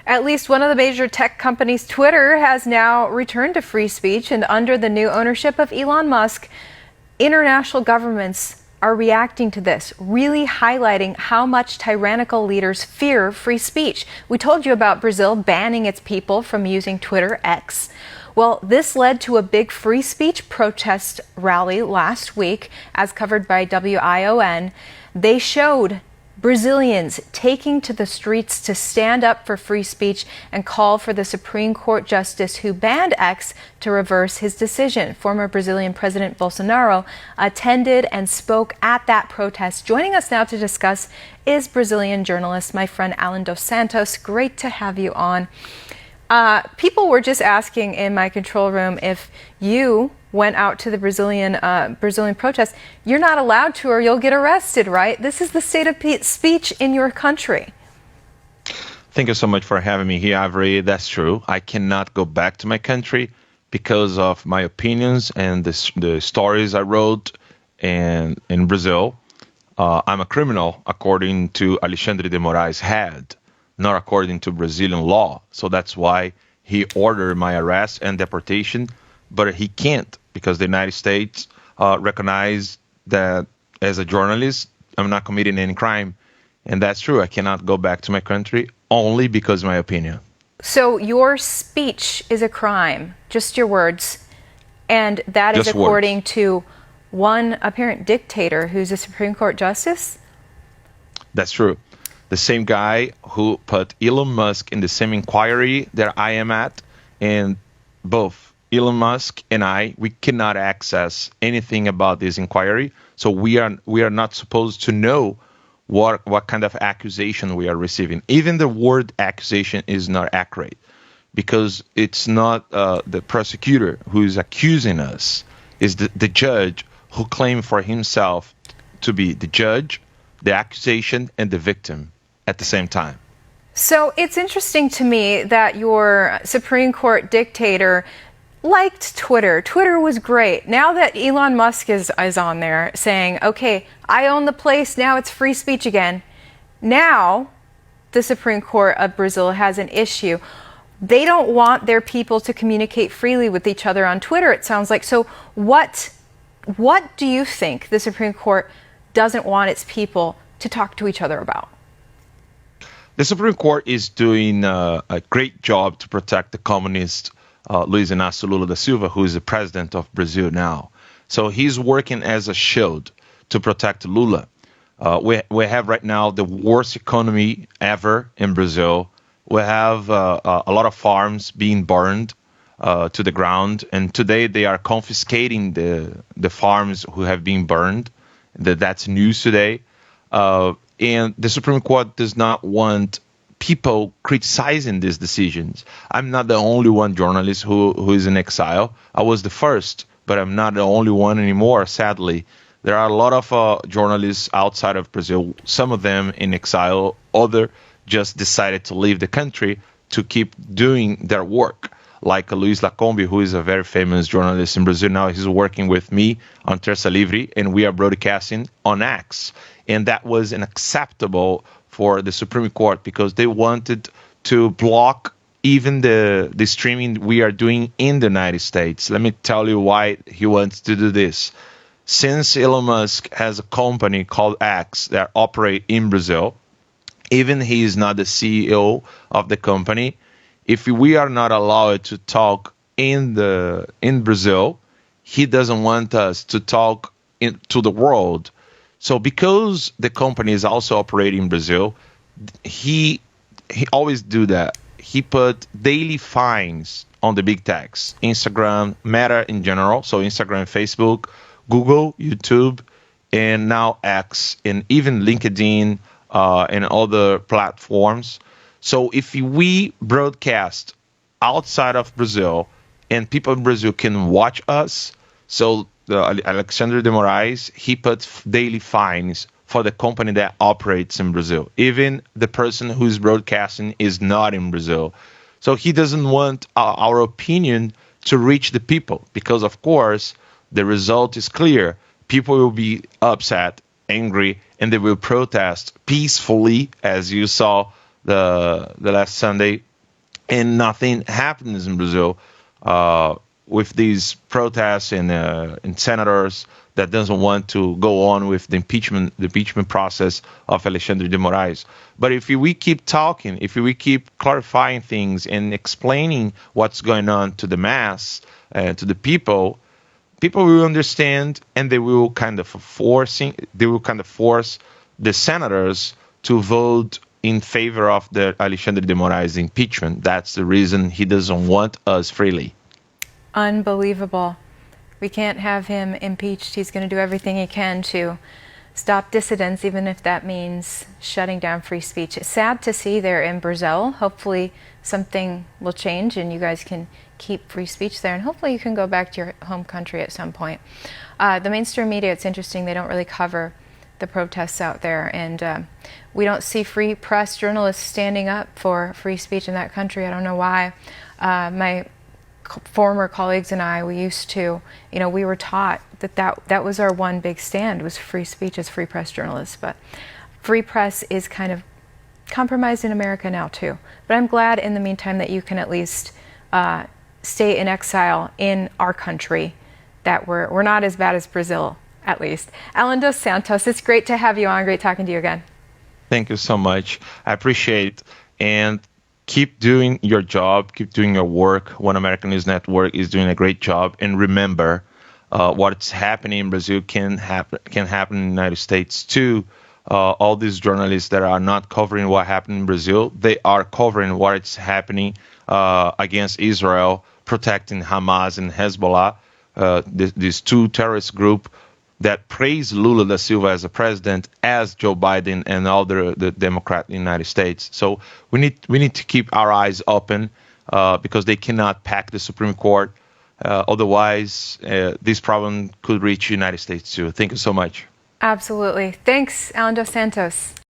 At least one of the major tech companies, Twitter, has now returned to free speech, and under the new ownership of Elon Musk, international governments are reacting to this, really highlighting how much tyrannical leaders fear free speech. We told you about Brazil banning its people from using Twitter X. Well, this led to a big free speech protest rally last week, as covered by WION. They showed Brazilians taking to the streets to stand up for free speech and call for the Supreme Court justice who banned X to reverse his decision. Former Brazilian President Bolsonaro attended and spoke at that protest. Joining us now to discuss is Brazilian journalist, my friend Allan dos Santos. Great to have you on. People were just asking in my control room if you went out to the Brazilian protest. You're not allowed to, or you'll get arrested, right? This is the state of speech in your country. Thank you so much for having me here, Avery. That's true. I cannot go back to my country because of my opinions and the stories I wrote in Brazil. I'm a criminal according to Alexandre de Moraes' head, not according to Brazilian law. So that's why he ordered my arrest and deportation, but he can't because the United States recognized that as a journalist, I'm not committing any crime. And that's true. I cannot go back to my country only because of my opinion. So your speech is a crime, just your words. And that is according to one apparent dictator who's a Supreme Court justice? That's true. The same guy who put Elon Musk in the same inquiry that I am at, and both Elon Musk and we cannot access anything about this inquiry. So we are not supposed to know what kind of accusation we are receiving. Even the word accusation is not accurate because it's not the prosecutor who is accusing us. It's the judge who claimed for himself to be the judge, the accusation, and the victim at the same time. So it's interesting to me that your Supreme Court dictator liked Twitter. Twitter was great. Now that Elon Musk is on there saying, okay, I own the place, now it's free speech again. Now the Supreme Court of Brazil has an issue. They don't want their people to communicate freely with each other on Twitter, it sounds like. So what do you think the Supreme Court doesn't want its people to talk to each other about? The Supreme Court is doing a great job to protect the communist Luiz Inácio Lula da Silva, who is the president of Brazil now. So he's working as a shield to protect Lula. We have right now the worst economy ever in Brazil. We have a lot of farms being burned to the ground, and today they are confiscating the farms who have been burned. That's news today. And the Supreme Court does not want people criticizing these decisions. I'm not the only one journalist who is in exile. I was the first, but I'm not the only one anymore, sadly. There are a lot of journalists outside of Brazil, some of them in exile, others just decided to leave the country to keep doing their work. Like Luiz Lacombe, who is a very famous journalist in Brazil now, he's working with me on Terça Livre, and we are broadcasting on X. And that was unacceptable for the Supreme Court because they wanted to block even the streaming we are doing in the United States. Let me tell you why he wants to do this. Since Elon Musk has a company called X that operates in Brazil, even he is not the CEO of the company, if we are not allowed to talk in Brazil, he doesn't want us to talk to the world. So because the company is also operating in Brazil, he always do that. He put daily fines on the big techs, Instagram, Meta in general, so Instagram, Facebook, Google, YouTube, and now X, and even LinkedIn and other platforms. So if we broadcast outside of Brazil and people in Brazil can watch us, so Alexandre de Moraes, he puts daily fines for the company that operates in Brazil. Even the person who's broadcasting is not in Brazil. So he doesn't want our opinion to reach the people because, of course, the result is clear. People will be upset, angry, and they will protest peacefully, as you saw the last Sunday and nothing happens in Brazil with these protests and senators that doesn't want to go on with the impeachment process of Alexandre de Moraes. But if we keep talking, if we keep clarifying things and explaining what's going on to the mass, to the people will understand, and they will kind of force the senators to vote in favor of the Alexandre de Moraes impeachment. That's the reason he doesn't want us freely. Unbelievable. We can't have him impeached. He's going to do everything he can to stop dissidents, even if that means shutting down free speech. It's sad to see there in Brazil. Hopefully something will change and you guys can keep free speech there, and hopefully you can go back to your home country at some point. The mainstream media, it's interesting, they don't really cover the protests out there, and we don't see free press journalists standing up for free speech in that country. I don't know why. My former colleagues and I, we used to, we were taught that was our one big stand, was free speech as free press journalists. But free press is kind of compromised in America now too. But I'm glad in the meantime that you can at least stay in exile in our country, that we're not as bad as Brazil, at least. Allan dos Santos, it's great to have you on. Great talking to you again. Thank you so much. I appreciate it. And keep doing your job, keep doing your work. One American News Network is doing a great job. And remember, what's happening in Brazil can happen in the United States too. All these journalists that are not covering what happened in Brazil, they are covering what's happening against Israel, protecting Hamas and Hezbollah, these two terrorist groups that praise Lula da Silva as a president, as Joe Biden and all the Democrats in the United States. So we need to keep our eyes open because they cannot pack the Supreme Court. Otherwise, this problem could reach the United States too. Thank you so much. Absolutely. Thanks, Allan dos Santos.